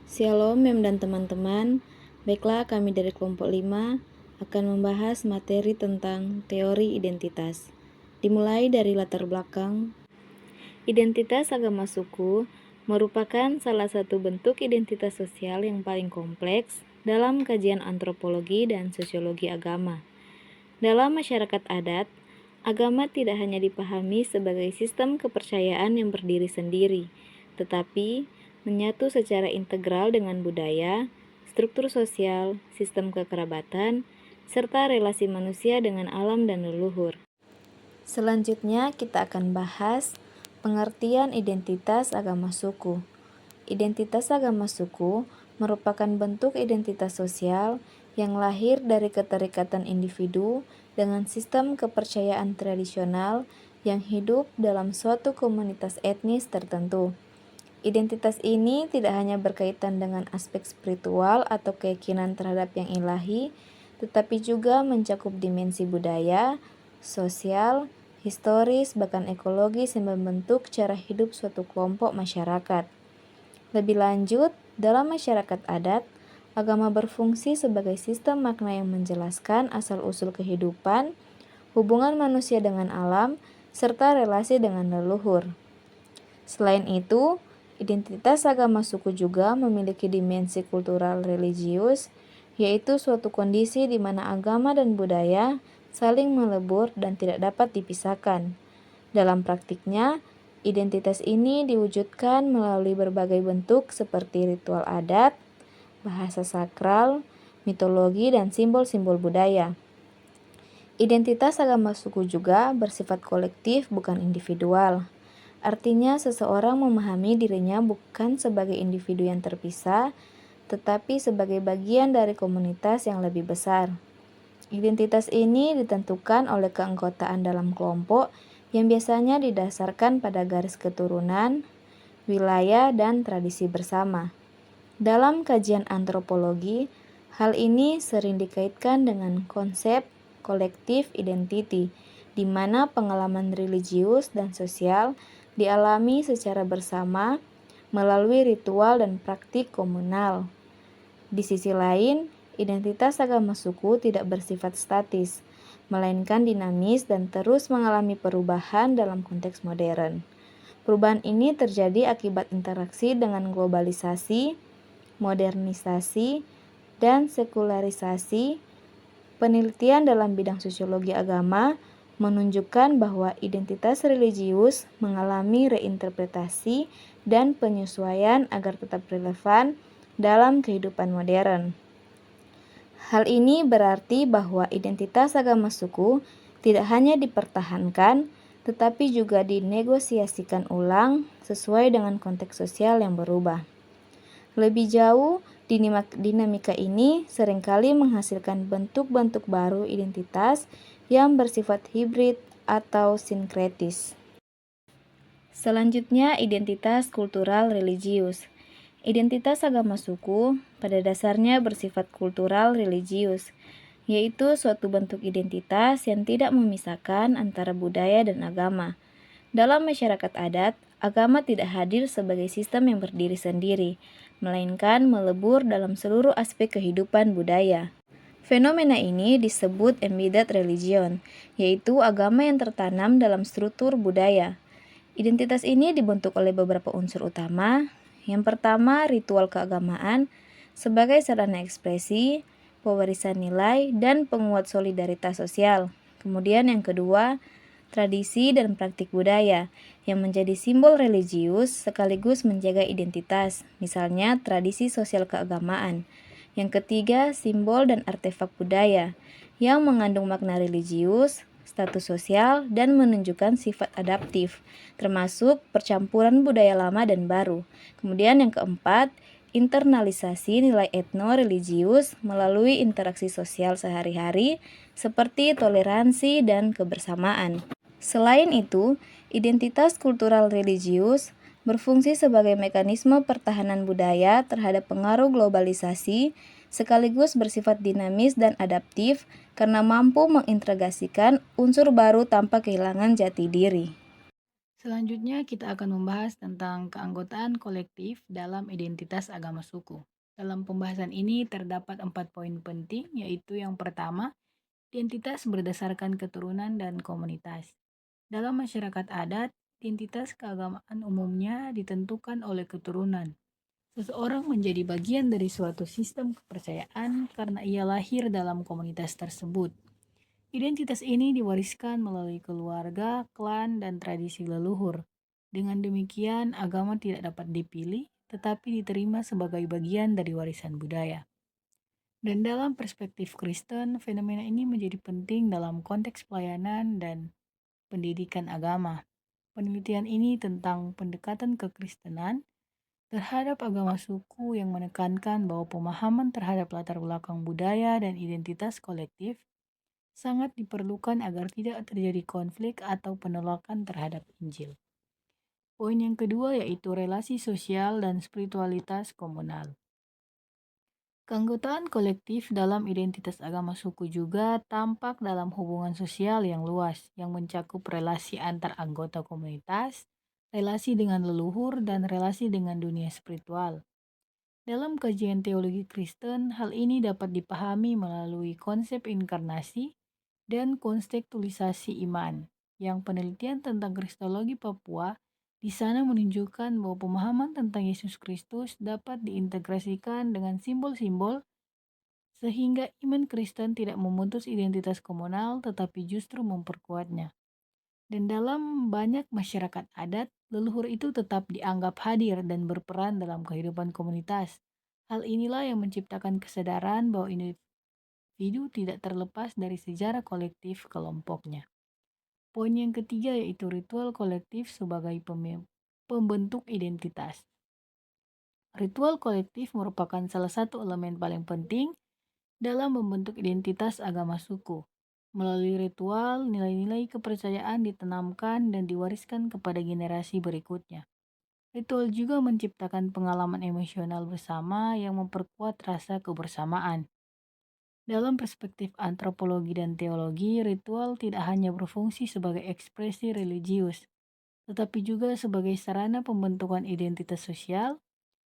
Shalom Mem dan teman-teman. Baiklah, kami dari kelompok 5 akan membahas materi tentang teori identitas. Dimulai dari latar belakang. Identitas agama suku merupakan salah satu bentuk identitas sosial yang paling kompleks dalam kajian antropologi dan sosiologi agama. Dalam masyarakat adat, agama tidak hanya dipahami sebagai sistem kepercayaan yang berdiri sendiri, tetapi menyatu secara integral dengan budaya, struktur sosial, sistem kekerabatan, serta relasi manusia dengan alam dan leluhur. Selanjutnya kita akan bahas pengertian identitas agama suku. Identitas agama suku merupakan bentuk identitas sosial yang lahir dari keterikatan individu dengan sistem kepercayaan tradisional yang hidup dalam suatu komunitas etnis tertentu. Identitas ini tidak hanya berkaitan dengan aspek spiritual atau keyakinan terhadap yang ilahi, tetapi juga mencakup dimensi budaya, sosial, historis, bahkan ekologis yang membentuk cara hidup suatu kelompok masyarakat. Lebih lanjut, dalam masyarakat adat, agama berfungsi sebagai sistem makna yang menjelaskan asal-usul kehidupan, hubungan manusia dengan alam, serta relasi dengan leluhur. Selain itu, identitas agama suku juga memiliki dimensi kultural religius, yaitu suatu kondisi di mana agama dan budaya saling melebur dan tidak dapat dipisahkan. Dalam praktiknya, identitas ini diwujudkan melalui berbagai bentuk seperti ritual adat, bahasa sakral, mitologi, dan simbol-simbol budaya. Identitas agama suku juga bersifat kolektif, bukan individual. Artinya, seseorang memahami dirinya bukan sebagai individu yang terpisah, tetapi sebagai bagian dari komunitas yang lebih besar. Identitas ini ditentukan oleh keanggotaan dalam kelompok yang biasanya didasarkan pada garis keturunan, wilayah, dan tradisi bersama. Dalam kajian antropologi, hal ini sering dikaitkan dengan konsep collective identity, di mana pengalaman religius dan sosial dialami secara bersama melalui ritual dan praktik komunal. Di sisi lain, identitas agama suku tidak bersifat statis, melainkan dinamis dan terus mengalami perubahan dalam konteks modern. Perubahan ini terjadi akibat interaksi dengan globalisasi, modernisasi, dan sekularisasi. Penelitian dalam bidang sosiologi agama menunjukkan bahwa identitas religius mengalami reinterpretasi dan penyesuaian agar tetap relevan dalam kehidupan modern. Hal ini berarti bahwa identitas agama suku tidak hanya dipertahankan, tetapi juga dinegosiasikan ulang sesuai dengan konteks sosial yang berubah. Lebih jauh, dinamika ini seringkali menghasilkan bentuk-bentuk baru identitas yang bersifat hibrid atau sinkretis. Selanjutnya, identitas kultural religius. Identitas agama suku pada dasarnya bersifat kultural religius, yaitu suatu bentuk identitas yang tidak memisahkan antara budaya dan agama. Dalam masyarakat adat, agama tidak hadir sebagai sistem yang berdiri sendiri, melainkan melebur dalam seluruh aspek kehidupan budaya. Fenomena ini disebut embedded religion, yaitu agama yang tertanam dalam struktur budaya. Identitas ini dibentuk oleh beberapa unsur utama. Yang pertama, ritual keagamaan sebagai sarana ekspresi, pewarisan nilai, dan penguat solidaritas sosial. Kemudian yang kedua, tradisi dan praktik budaya yang menjadi simbol religius sekaligus menjaga identitas, misalnya tradisi sosial keagamaan. Yang ketiga, simbol dan artefak budaya yang mengandung makna religius, status sosial, dan menunjukkan sifat adaptif, termasuk percampuran budaya lama dan baru. Kemudian yang keempat, internalisasi nilai etno-religius melalui interaksi sosial sehari-hari seperti toleransi dan kebersamaan. Selain itu, identitas kultural religius berfungsi sebagai mekanisme pertahanan budaya terhadap pengaruh globalisasi, sekaligus bersifat dinamis dan adaptif karena mampu mengintegrasikan unsur baru tanpa kehilangan jati diri. Selanjutnya kita akan membahas tentang keanggotaan kolektif dalam identitas agama suku. Dalam pembahasan ini terdapat 4 poin penting, yaitu yang pertama, identitas berdasarkan keturunan dan komunitas. Dalam masyarakat adat, identitas keagamaan umumnya ditentukan oleh keturunan. Seseorang menjadi bagian dari suatu sistem kepercayaan karena ia lahir dalam komunitas tersebut. Identitas ini diwariskan melalui keluarga, klan, dan tradisi leluhur. Dengan demikian, agama tidak dapat dipilih, tetapi diterima sebagai bagian dari warisan budaya. Dan dalam perspektif Kristen, fenomena ini menjadi penting dalam konteks pelayanan dan pendidikan agama. Penelitian ini tentang pendekatan kekristenan terhadap agama suku yang menekankan bahwa pemahaman terhadap latar belakang budaya dan identitas kolektif sangat diperlukan agar tidak terjadi konflik atau penolakan terhadap Injil. Poin yang kedua yaitu relasi sosial dan spiritualitas komunal. Keanggotaan kolektif dalam identitas agama suku juga tampak dalam hubungan sosial yang luas, yang mencakup relasi antar anggota komunitas, relasi dengan leluhur, dan relasi dengan dunia spiritual. Dalam kajian teologi Kristen, hal ini dapat dipahami melalui konsep inkarnasi dan kontekstualisasi iman, yang penelitian tentang Kristologi Papua di sana menunjukkan bahwa pemahaman tentang Yesus Kristus dapat diintegrasikan dengan simbol-simbol sehingga iman Kristen tidak memutus identitas komunal tetapi justru memperkuatnya. Dan dalam banyak masyarakat adat, leluhur itu tetap dianggap hadir dan berperan dalam kehidupan komunitas. Hal inilah yang menciptakan kesadaran bahwa individu tidak terlepas dari sejarah kolektif kelompoknya. Poin yang ketiga yaitu ritual kolektif sebagai pembentuk identitas. Ritual kolektif merupakan salah satu elemen paling penting dalam membentuk identitas agama suku. Melalui ritual, nilai-nilai kepercayaan ditanamkan dan diwariskan kepada generasi berikutnya. Ritual juga menciptakan pengalaman emosional bersama yang memperkuat rasa kebersamaan. Dalam perspektif antropologi dan teologi, ritual tidak hanya berfungsi sebagai ekspresi religius, tetapi juga sebagai sarana pembentukan identitas sosial,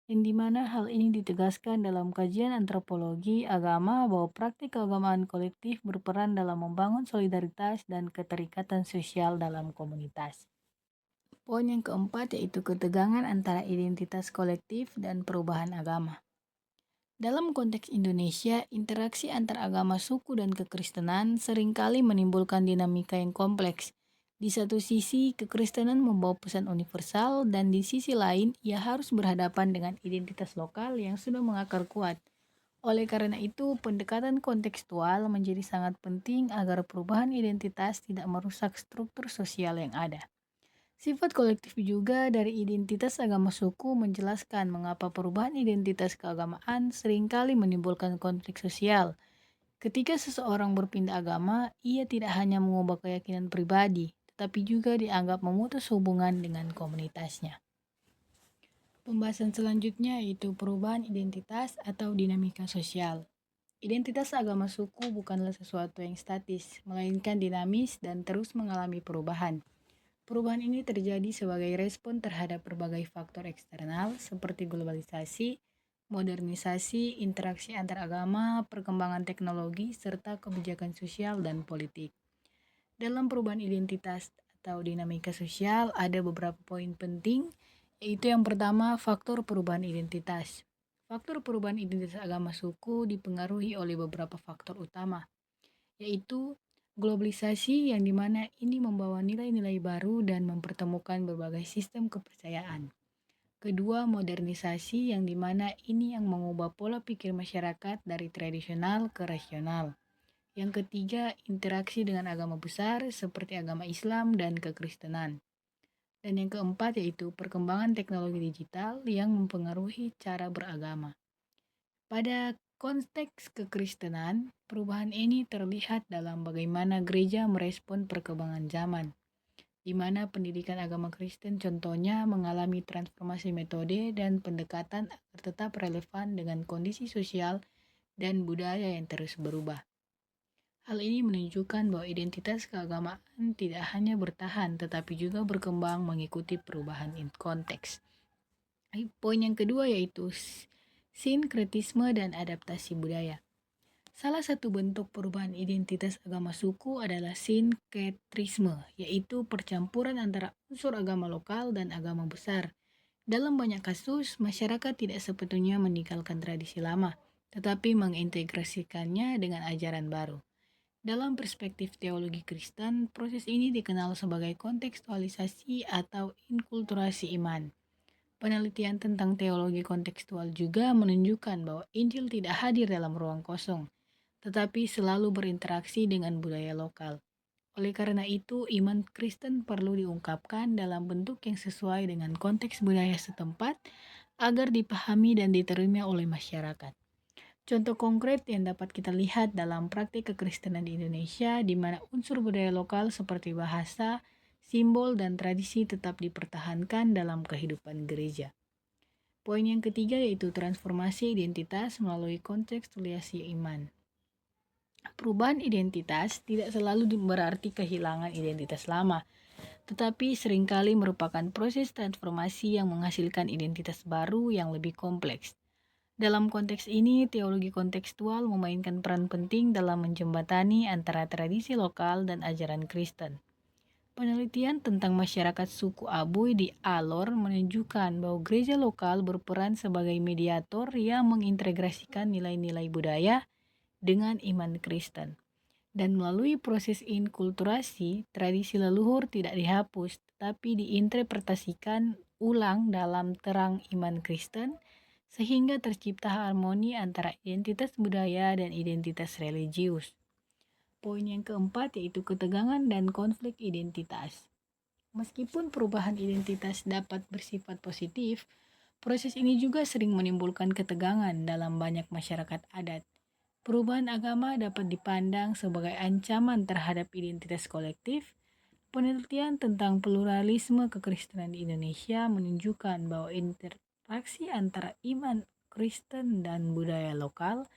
yang dimana hal ini ditegaskan dalam kajian antropologi agama bahwa praktik keagamaan kolektif berperan dalam membangun solidaritas dan keterikatan sosial dalam komunitas. Poin yang keempat yaitu ketegangan antara identitas kolektif dan perubahan agama. Dalam konteks Indonesia, interaksi antar agama suku dan kekristenan seringkali menimbulkan dinamika yang kompleks. Di satu sisi, kekristenan membawa pesan universal dan di sisi lain, ia harus berhadapan dengan identitas lokal yang sudah mengakar kuat. Oleh karena itu, pendekatan kontekstual menjadi sangat penting agar perubahan identitas tidak merusak struktur sosial yang ada. Sifat kolektif juga dari identitas agama suku menjelaskan mengapa perubahan identitas keagamaan seringkali menimbulkan konflik sosial. Ketika seseorang berpindah agama, ia tidak hanya mengubah keyakinan pribadi, tetapi juga dianggap memutus hubungan dengan komunitasnya. Pembahasan selanjutnya yaitu perubahan identitas atau dinamika sosial. Identitas agama suku bukanlah sesuatu yang statis, melainkan dinamis dan terus mengalami perubahan. Perubahan ini terjadi sebagai respon terhadap berbagai faktor eksternal seperti globalisasi, modernisasi, interaksi antar agama, perkembangan teknologi, serta kebijakan sosial dan politik. Dalam perubahan identitas atau dinamika sosial ada beberapa poin penting, yaitu yang pertama faktor perubahan identitas. Faktor perubahan identitas agama suku dipengaruhi oleh beberapa faktor utama, yaitu globalisasi yang dimana ini membawa nilai-nilai baru dan mempertemukan berbagai sistem kepercayaan. Kedua, modernisasi yang dimana ini yang mengubah pola pikir masyarakat dari tradisional ke rasional. Yang ketiga, interaksi dengan agama besar seperti agama Islam dan kekristenan. Dan yang keempat yaitu perkembangan teknologi digital yang mempengaruhi cara beragama. Pada konteks kekristenan, perubahan ini terlihat dalam bagaimana gereja merespon perkembangan zaman, di mana pendidikan agama Kristen contohnya mengalami transformasi metode dan pendekatan agar tetap relevan dengan kondisi sosial dan budaya yang terus berubah. Hal ini menunjukkan bahwa identitas keagamaan tidak hanya bertahan, tetapi juga berkembang mengikuti perubahan konteks. Poin yang kedua yaitu sinkretisme dan adaptasi budaya. Salah satu bentuk perubahan identitas agama suku adalah sinkretrisme, yaitu percampuran antara unsur agama lokal dan agama besar. Dalam banyak kasus, masyarakat tidak sepenuhnya meninggalkan tradisi lama, tetapi mengintegrasikannya dengan ajaran baru. Dalam perspektif teologi Kristen, proses ini dikenal sebagai kontekstualisasi atau inkulturasi iman. Penelitian tentang teologi kontekstual juga menunjukkan bahwa Injil tidak hadir dalam ruang kosong, tetapi selalu berinteraksi dengan budaya lokal. Oleh karena itu, iman Kristen perlu diungkapkan dalam bentuk yang sesuai dengan konteks budaya setempat agar dipahami dan diterima oleh masyarakat. Contoh konkret yang dapat kita lihat dalam praktik kekristenan di Indonesia, di mana unsur budaya lokal seperti bahasa, simbol, dan tradisi tetap dipertahankan dalam kehidupan gereja. Poin yang ketiga yaitu transformasi identitas melalui kontekstualisasi iman. Perubahan identitas tidak selalu berarti kehilangan identitas lama, tetapi seringkali merupakan proses transformasi yang menghasilkan identitas baru yang lebih kompleks. Dalam konteks ini, teologi kontekstual memainkan peran penting dalam menjembatani antara tradisi lokal dan ajaran Kristen. Penelitian tentang masyarakat suku Abui di Alor menunjukkan bahwa gereja lokal berperan sebagai mediator yang mengintegrasikan nilai-nilai budaya dengan iman Kristen. Dan melalui proses inkulturasi, tradisi leluhur tidak dihapus, tetapi diinterpretasikan ulang dalam terang iman Kristen, sehingga tercipta harmoni antara identitas budaya dan identitas religius. Poin yang keempat yaitu ketegangan dan konflik identitas. Meskipun perubahan identitas dapat bersifat positif, proses ini juga sering menimbulkan ketegangan dalam banyak masyarakat adat. Perubahan agama dapat dipandang sebagai ancaman terhadap identitas kolektif. Penelitian tentang pluralisme kekristenan di Indonesia menunjukkan bahwa interaksi antara iman Kristen dan budaya lokal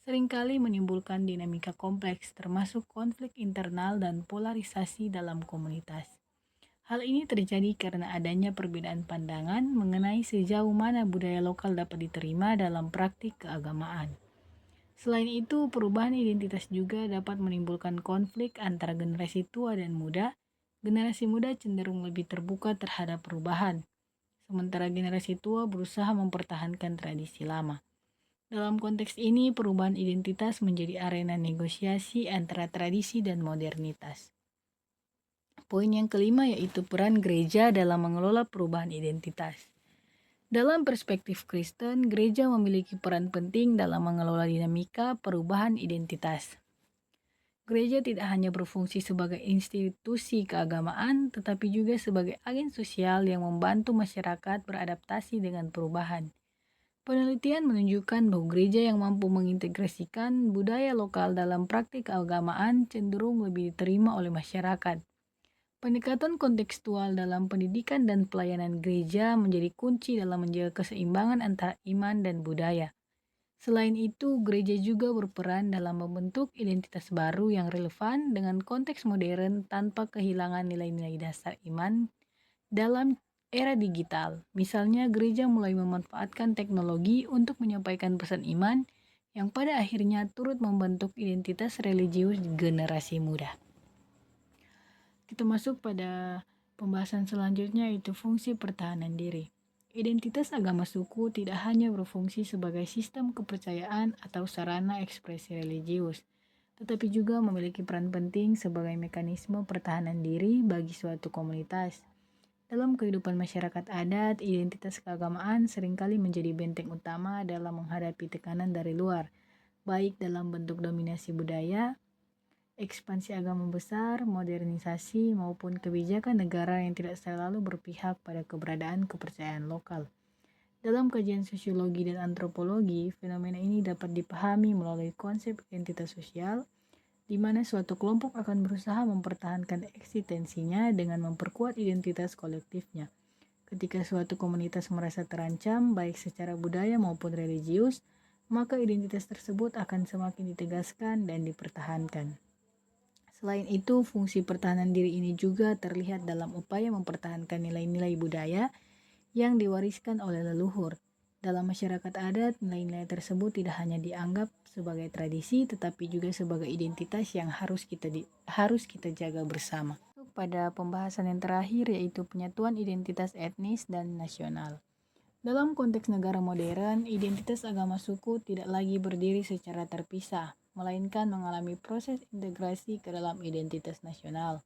seringkali menimbulkan dinamika kompleks, termasuk konflik internal dan polarisasi dalam komunitas. Hal ini terjadi karena adanya perbedaan pandangan mengenai sejauh mana budaya lokal dapat diterima dalam praktik keagamaan. Selain itu, perubahan identitas juga dapat menimbulkan konflik antara generasi tua dan muda. Generasi muda cenderung lebih terbuka terhadap perubahan, sementara generasi tua berusaha mempertahankan tradisi lama. Dalam konteks ini, perubahan identitas menjadi arena negosiasi antara tradisi dan modernitas. Poin yang kelima yaitu peran gereja dalam mengelola perubahan identitas. Dalam perspektif Kristen, gereja memiliki peran penting dalam mengelola dinamika perubahan identitas. Gereja tidak hanya berfungsi sebagai institusi keagamaan, tetapi juga sebagai agen sosial yang membantu masyarakat beradaptasi dengan perubahan. Penelitian menunjukkan bahwa gereja yang mampu mengintegrasikan budaya lokal dalam praktik keagamaan cenderung lebih diterima oleh masyarakat. Pendekatan kontekstual dalam pendidikan dan pelayanan gereja menjadi kunci dalam menjaga keseimbangan antara iman dan budaya. Selain itu, gereja juga berperan dalam membentuk identitas baru yang relevan dengan konteks modern tanpa kehilangan nilai-nilai dasar iman dalam era digital. Misalnya, gereja mulai memanfaatkan teknologi untuk menyampaikan pesan iman yang pada akhirnya turut membentuk identitas religius generasi muda. Kita masuk pada pembahasan selanjutnya yaitu fungsi pertahanan diri. Identitas agama suku tidak hanya berfungsi sebagai sistem kepercayaan atau sarana ekspresi religius, tetapi juga memiliki peran penting sebagai mekanisme pertahanan diri bagi suatu komunitas. Dalam kehidupan masyarakat adat, identitas keagamaan seringkali menjadi benteng utama dalam menghadapi tekanan dari luar, baik dalam bentuk dominasi budaya, ekspansi agama besar, modernisasi, maupun kebijakan negara yang tidak selalu berpihak pada keberadaan kepercayaan lokal. Dalam kajian sosiologi dan antropologi, fenomena ini dapat dipahami melalui konsep identitas sosial, di mana suatu kelompok akan berusaha mempertahankan eksistensinya dengan memperkuat identitas kolektifnya. Ketika suatu komunitas merasa terancam, baik secara budaya maupun religius, maka identitas tersebut akan semakin ditegaskan dan dipertahankan. Selain itu, fungsi pertahanan diri ini juga terlihat dalam upaya mempertahankan nilai-nilai budaya yang diwariskan oleh leluhur. Dalam masyarakat adat, nilai-nilai tersebut tidak hanya dianggap sebagai tradisi, tetapi juga sebagai identitas yang harus kita jaga bersama. Pada pembahasan yang terakhir, yaitu penyatuan identitas etnis dan nasional. Dalam konteks negara modern, identitas agama suku tidak lagi berdiri secara terpisah, melainkan mengalami proses integrasi ke dalam identitas nasional.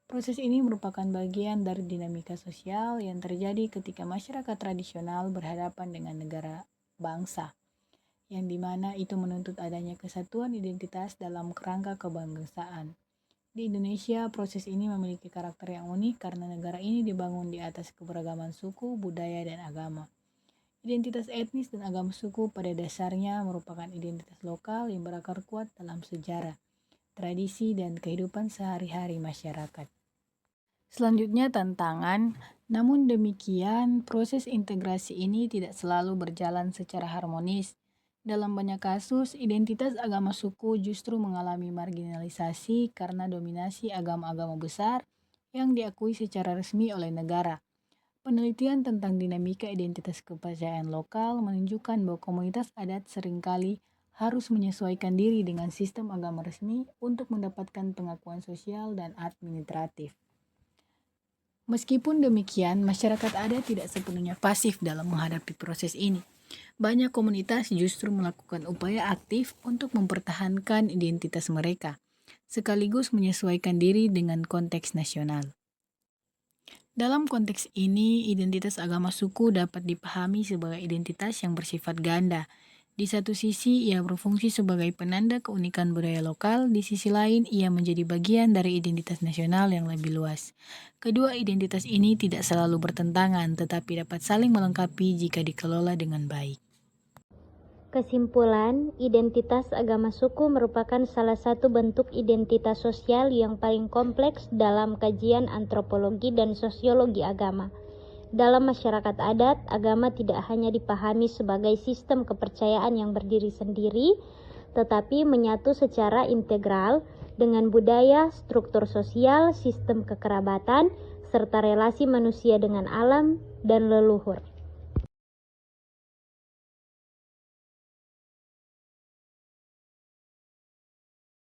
Proses ini merupakan bagian dari dinamika sosial yang terjadi ketika masyarakat tradisional berhadapan dengan negara bangsa, yang dimana itu menuntut adanya kesatuan identitas dalam kerangka kebangsaan. Di Indonesia, proses ini memiliki karakter yang unik karena negara ini dibangun di atas keberagaman suku, budaya, dan agama. Identitas etnis dan agama suku pada dasarnya merupakan identitas lokal yang berakar kuat dalam sejarah, tradisi, dan kehidupan sehari-hari masyarakat. Selanjutnya tantangan, namun demikian proses integrasi ini tidak selalu berjalan secara harmonis. Dalam banyak kasus, identitas agama suku justru mengalami marginalisasi karena dominasi agama-agama besar yang diakui secara resmi oleh negara. Penelitian tentang dinamika identitas kepercayaan lokal menunjukkan bahwa komunitas adat seringkali harus menyesuaikan diri dengan sistem agama resmi untuk mendapatkan pengakuan sosial dan administratif. Meskipun demikian, masyarakat adat tidak sepenuhnya pasif dalam menghadapi proses ini. Banyak komunitas justru melakukan upaya aktif untuk mempertahankan identitas mereka, sekaligus menyesuaikan diri dengan konteks nasional. Dalam konteks ini, identitas agama suku dapat dipahami sebagai identitas yang bersifat ganda. Di satu sisi, ia berfungsi sebagai penanda keunikan budaya lokal, di sisi lain, ia menjadi bagian dari identitas nasional yang lebih luas. Kedua identitas ini tidak selalu bertentangan, tetapi dapat saling melengkapi jika dikelola dengan baik. Kesimpulan, identitas agama suku merupakan salah satu bentuk identitas sosial yang paling kompleks dalam kajian antropologi dan sosiologi agama. Dalam masyarakat adat, agama tidak hanya dipahami sebagai sistem kepercayaan yang berdiri sendiri, tetapi menyatu secara integral dengan budaya, struktur sosial, sistem kekerabatan, serta relasi manusia dengan alam dan leluhur.